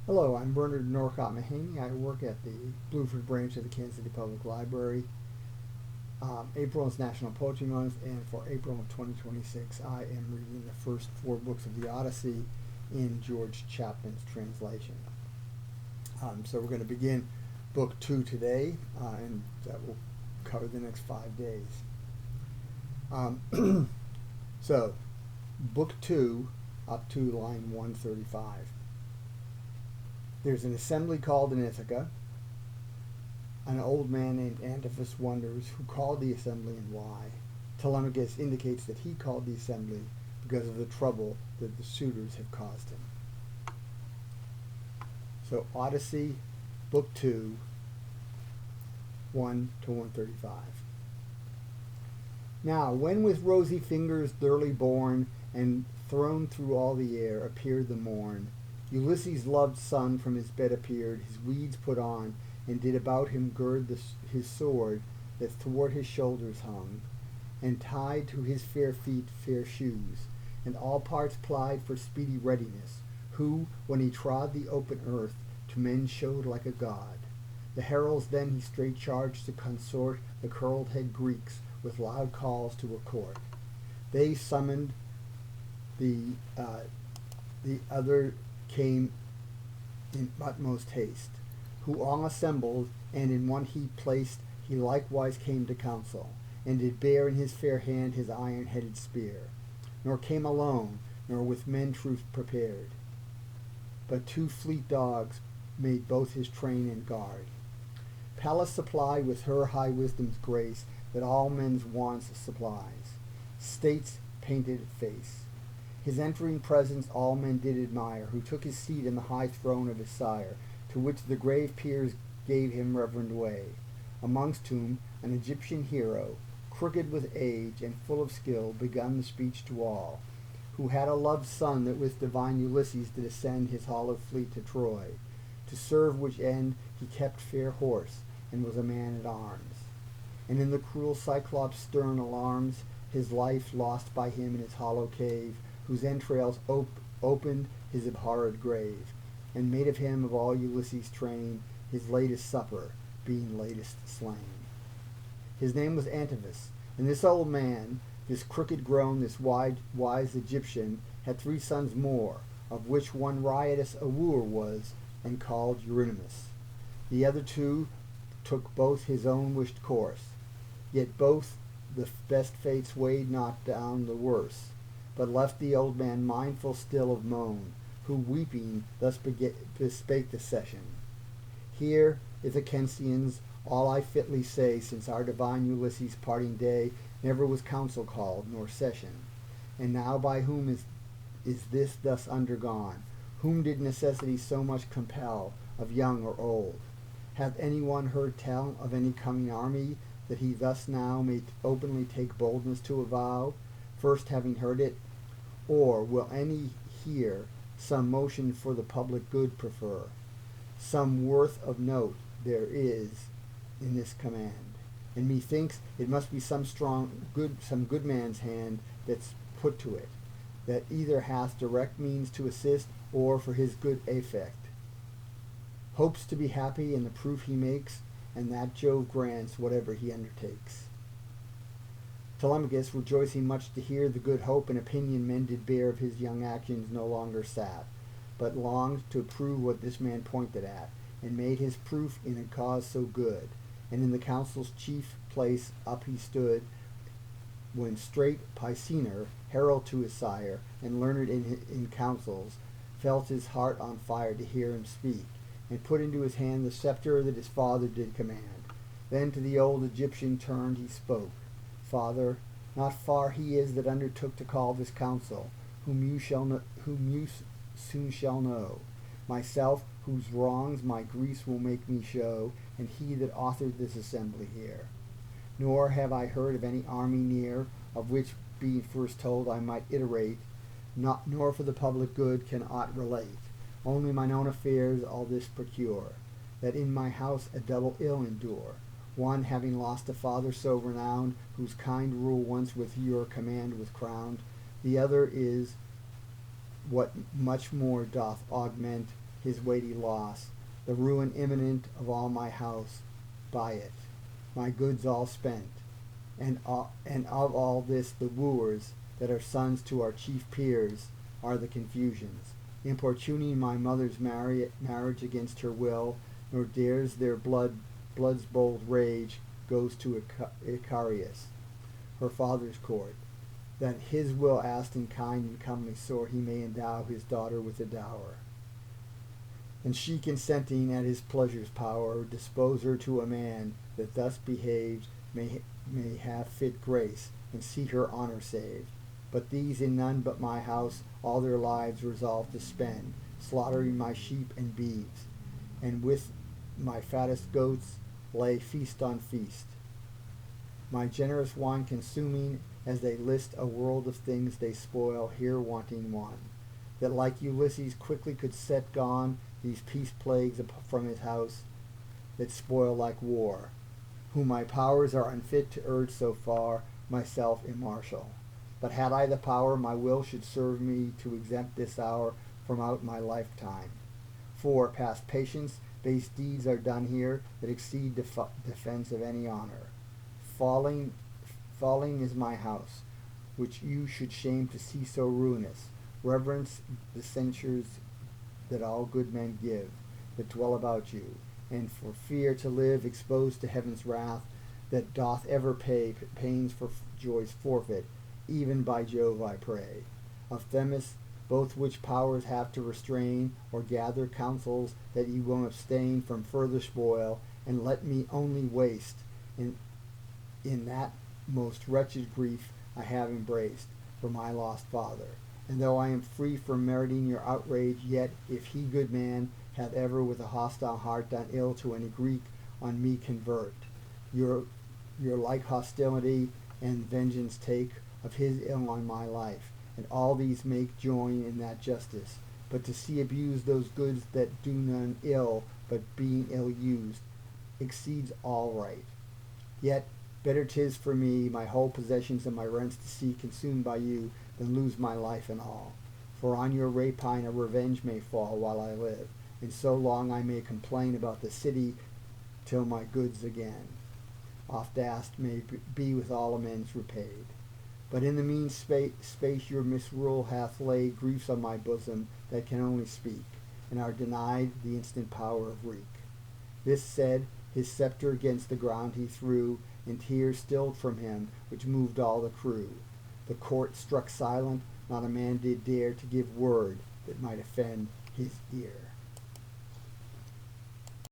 Hello, I'm Bernard Norcott-Mahany. I work at the Blueford branch of the Kansas City Public Library. April is National Poetry Month, and for April of 2026, I am reading the first four books of the Odyssey in George Chapman's translation. So we're going to begin Book 2 today, and that will cover the next 5 days. So, Book 2, up to line 135. There's an assembly called in Ithaca. An old man named Antiphus wonders who called the assembly and why. Telemachus indicates that he called the assembly because of the trouble that the suitors have caused him. So Odyssey, Book 2, 1 to 135. Now, when with rosy fingers early born, and thrown through all the air, appeared the morn, Ulysses' loved son from his bed appeared, his weeds put on, and did about him gird his sword that thwart his shoulders hung, and tied to his fair feet fair shoes, and all parts plied for speedy readiness, who, when he trod the open earth, to men showed like a god. The heralds then he straight charged to consort the curled-head Greeks with loud calls to a court. They summoned the other came in utmost haste, who all assembled, and in one heap placed, he likewise came to council, and did bear in his fair hand his iron-headed spear, nor came alone, nor with men truth prepared, but 2 fleet dogs made both his train and guard. Pallas supplied with her high wisdom's grace, that all men's wants supplies, state's painted face. His entering presence all men did admire, who took his seat in the high throne of his sire, to which the grave peers gave him reverend way, amongst whom an Egyptian hero, crooked with age and full of skill, begun the speech to all, who had a loved son that with divine Ulysses did ascend his hollow fleet to Troy, to serve which end he kept fair horse, and was a man at arms. And in the cruel Cyclops' stern alarms, his life lost by him in his hollow cave, whose entrails opened his abhorred grave, and made of him of all Ulysses' train his latest supper, being latest slain. His name was Antiphus, and this old man, this crooked grown, this wise Egyptian, had 3 sons more, of which one riotous a wooer was, and called Eurynomus. The other 2 took both his own wished course, yet both the best fates weighed not down the worse, but left the old man mindful still of moan, who weeping thus bespake the session. Here, Ithacensians, all I fitly say, since our divine Ulysses' parting day, never was council called, nor session. And now by whom is this thus undergone? Whom did necessity so much compel, of young or old? Hath any one heard tell of any coming army, that he thus now may openly take boldness to avow, first having heard it? Or will any here some motion for the public good prefer? Some worth of note there is in this command, and methinks it must be some good man's hand that's put to it, that either hath direct means to assist, or for his good effect hopes to be happy in the proof he makes, and that Jove grants whatever he undertakes. Telemachus, rejoicing much to hear the good hope and opinion men did bear of his young actions, no longer sat, but longed to prove what this man pointed at, and made his proof in a cause so good. And in the council's chief place up he stood, when straight Picenor, herald to his sire, and learned in councils, felt his heart on fire to hear him speak, and put into his hand the scepter that his father did command. Then to the old Egyptian turned he spoke, Father, not far he is that undertook to call this council, whom you soon shall know. Myself, whose wrongs my griefs will make me show, and he that authored this assembly here. Nor have I heard of any army near, of which being first told I might iterate, nor for the public good can aught relate. Only mine own affairs all this procure, that in my house a double ill endure. One, having lost a father so renowned, whose kind rule once with your command was crowned. The other is what much more doth augment his weighty loss, the ruin imminent of all my house, by it, my goods all spent, and of all this the wooers, that are sons to our chief peers, are the confusions, importuning my mother's marriage against her will, nor dares their blood's bold rage goes to Icarius, her father's court, that his will asked in kind and comely sort he may endow his daughter with a dower. And she consenting at his pleasure's power, dispose her to a man that thus behaves may have fit grace, and see her honor saved. But these in none but my house all their lives resolve to spend, slaughtering my sheep and beeves, and with my fattest goats lay feast on feast. My generous wine consuming, as they list a world of things they spoil, here wanting one, that like Ulysses quickly could set gone these peace plagues from his house, that spoil like war, whom my powers are unfit to urge so far, myself immartial. But had I the power, my will should serve me to exempt this hour from out my lifetime. For, past patience, base deeds are done here that exceed defense of any honor. Falling is my house, which you should shame to see so ruinous. Reverence the censures that all good men give, that dwell about you, and for fear to live exposed to heaven's wrath, that doth ever pay pains for joy's forfeit, even by Jove I pray. Of Themis, both which powers have to restrain, or gather counsels that ye will abstain from further spoil, and let me only waste in that most wretched grief I have embraced for my lost father. And though I am free from meriting your outrage, yet if he, good man, hath ever with a hostile heart done ill to any Greek, on me convert. Your like hostility and vengeance take of his ill on my life, and all these make join in that justice. But to see abused those goods that do none ill, but being ill used, exceeds all right. Yet better 'tis for me my whole possessions and my rents to see consumed by you, than lose my life and all. For on your rapine a revenge may fall while I live, and so long I may complain about the city till my goods again, oft asked, may be with all amends repaid. But in the mean space your misrule hath laid griefs on my bosom that can only speak, and are denied the instant power of wreak. This said, his sceptre against the ground he threw, and tears stilled from him, which moved all the crew. The court struck silent, not a man did dare to give word that might offend his ear.